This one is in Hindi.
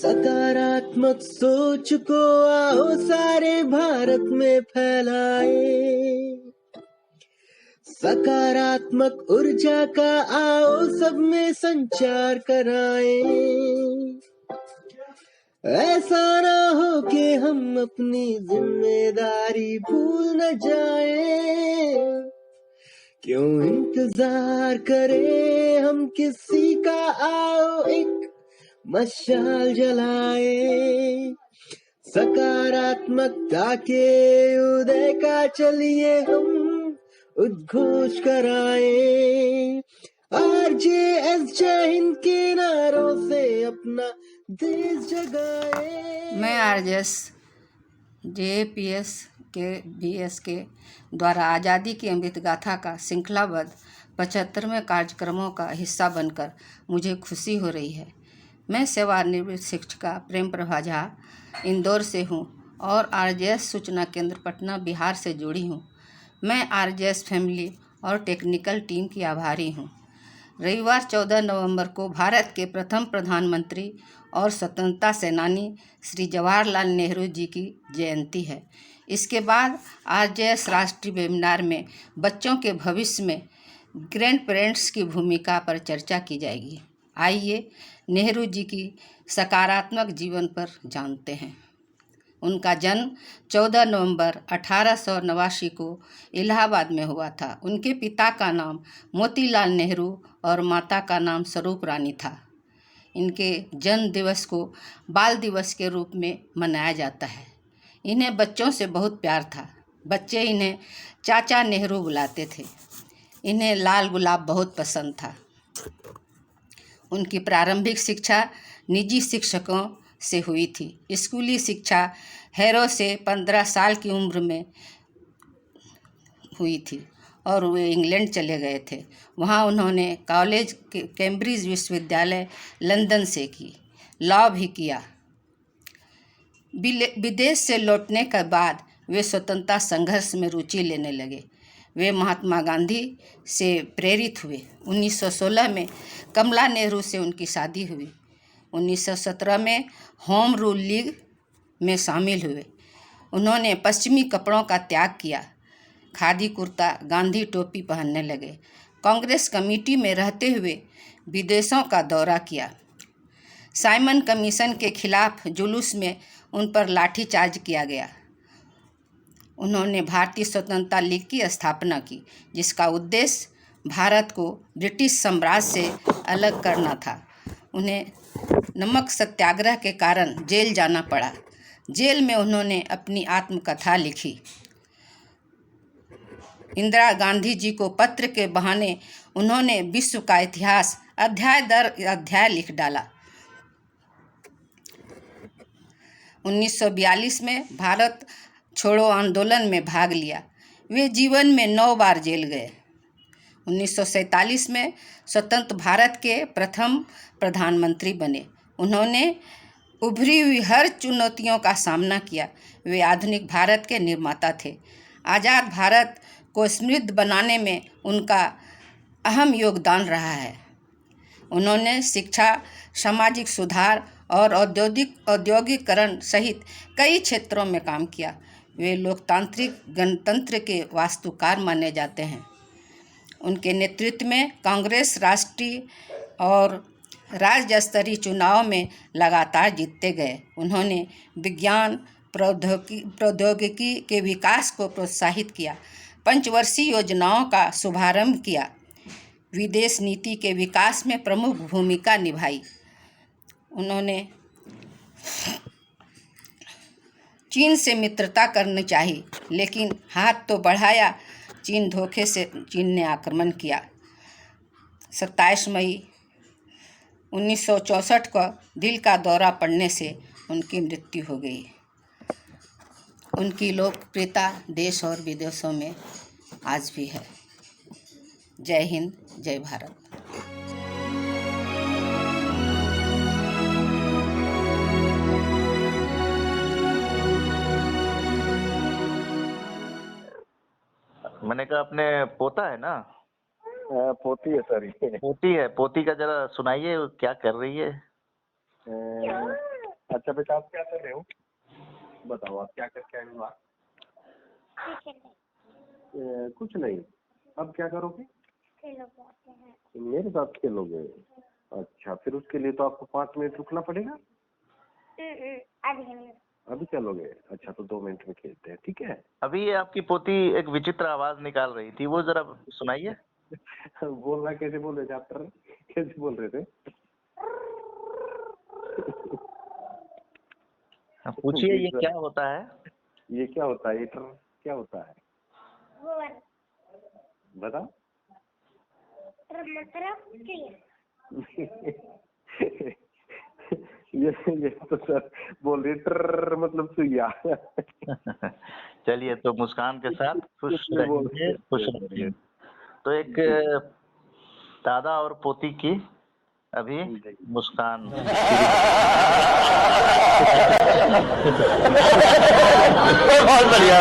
सकारात्मक सोच को आओ सारे भारत में फैलाए, सकारात्मक ऊर्जा का आओ सब में संचार कराएं। ऐसा ना हो कि हम अपनी जिम्मेदारी भूल न जाएं। क्यों इंतजार करें हम किसी का, आओ एक मशाल जलाए। सकारात्मकता के उदय का चलिए हम उद्घोष कराएं। RJS जय हिंद के नारों से अपना देश जगाएं। मैं RJS JPS के BS के द्वारा आज़ादी की अमृत गाथा का श्रृंखलाबद्ध 75वें कार्यक्रमों का हिस्सा बनकर मुझे खुशी हो रही है। मैं सेवानिवृत्त शिक्षिका प्रेम प्रभा झा इंदौर से हूँ और RJS सूचना केंद्र पटना बिहार से जुड़ी हूँ। मैं RJS फैमिली और टेक्निकल टीम की आभारी हूँ। रविवार 14 नवंबर को भारत के प्रथम प्रधानमंत्री और स्वतंत्रता सेनानी श्री जवाहरलाल नेहरू जी की जयंती है। इसके बाद RJS राष्ट्रीय वेबिनार में बच्चों के भविष्य में ग्रैंड पेरेंट्स की भूमिका पर चर्चा की जाएगी। आइए नेहरू जी की सकारात्मक जीवन पर जानते हैं। उनका जन्म 14 नवंबर 1889 को इलाहाबाद में हुआ था। उनके पिता का नाम मोतीलाल नेहरू और माता का नाम स्वरूप रानी था। इनके जन्म दिवस को बाल दिवस के रूप में मनाया जाता है। इन्हें बच्चों से बहुत प्यार था। बच्चे इन्हें चाचा नेहरू बुलाते थे। इन्हें लाल गुलाब बहुत पसंद था। उनकी प्रारंभिक शिक्षा निजी शिक्षकों से हुई थी। स्कूली शिक्षा हैरो से 15 साल की उम्र में हुई थी और वे इंग्लैंड चले गए थे। वहाँ उन्होंने कॉलेज कैम्ब्रिज विश्वविद्यालय लंदन से की, लॉ भी किया। विदेश से लौटने के बाद वे स्वतंत्रता संघर्ष में रुचि लेने लगे। वे महात्मा गांधी से प्रेरित हुए। 1916 में कमला नेहरू से उनकी शादी हुई। 1917 में होम रूल लीग में शामिल हुए। उन्होंने पश्चिमी कपड़ों का त्याग किया, खादी कुर्ता, गांधी टोपी पहनने लगे। कांग्रेस कमेटी में रहते हुए विदेशों का दौरा किया। साइमन कमीशन के खिलाफ जुलूस में उन पर लाठीचार्ज किया गया। उन्होंने भारतीय स्वतंत्रता लीग की स्थापना की, जिसका उद्देश्य भारत को ब्रिटिश साम्राज्य से अलग करना था। उन्हें नमक सत्याग्रह के कारण जेल जाना पड़ा। जेल में उन्होंने अपनी आत्मकथा लिखी। इंदिरा गांधी जी को पत्र के बहाने उन्होंने विश्व का इतिहास अध्याय दर अध्याय लिख डाला। 1942 में भारत छोड़ो आंदोलन में भाग लिया। वे जीवन में 9 बार जेल गए। 1947 में स्वतंत्र भारत के प्रथम प्रधानमंत्री बने। उन्होंने उभरी हुई हर चुनौतियों का सामना किया। वे आधुनिक भारत के निर्माता थे। आज़ाद भारत को समृद्ध बनाने में उनका अहम योगदान रहा है। उन्होंने शिक्षा, सामाजिक सुधार और औद्योगिकरण सहित कई क्षेत्रों में काम किया। वे लोकतांत्रिक गणतंत्र के वास्तुकार माने जाते हैं। उनके नेतृत्व में कांग्रेस राष्ट्रीय और राज्य स्तरीय चुनाव में लगातार जीतते गए। उन्होंने विज्ञान प्रौद्योगिकी के विकास को प्रोत्साहित किया, पंचवर्षीय योजनाओं का शुभारंभ किया, विदेश नीति के विकास में प्रमुख भूमिका निभाई। उन्होंने चीन से मित्रता करनी चाहिए, लेकिन हाथ तो बढ़ाया। चीन ने आक्रमण किया। 27 मई 1964 को दिल का दौरा पड़ने से उनकी मृत्यु हो गई। उनकी लोकप्रियता देश और विदेशों में आज भी है। जय हिंद, जय भारत। मैंने कहा अपने पोता है ना? पोती है सर। पोती है। पोती का जरा सुनाइए, क्या कर रही है? अच्छा बेटा, आप क्या कर रहे हो? बताओ आप क्या करके आए हो? कुछ नहीं। अब क्या करोगे? मेरे साथ खेलोगे? अच्छा, फिर उसके लिए तो आपको 5 मिनट रुकना पड़ेगा। अभी चलोगे? अच्छा, तो 2 मिनट में खेलते हैं, ठीक है? अभी ये आपकी पोती एक विचित्र आवाज निकाल रही थी, वो जरा सुनाइए। बोलना कैसे बोल रहे थे आप? कैसे बोल रहे थे? पूछिए ये क्या होता है? ये क्या होता है? हीटर क्या होता है? बताओ। ये तो सर बोल रहे ट्र मतलब सुइया। चलिए, तो मुस्कान के साथ खुश रहिए, खुश रहिए। तो एक दादा और पोती की अभी मुस्कान बहुत बढ़िया।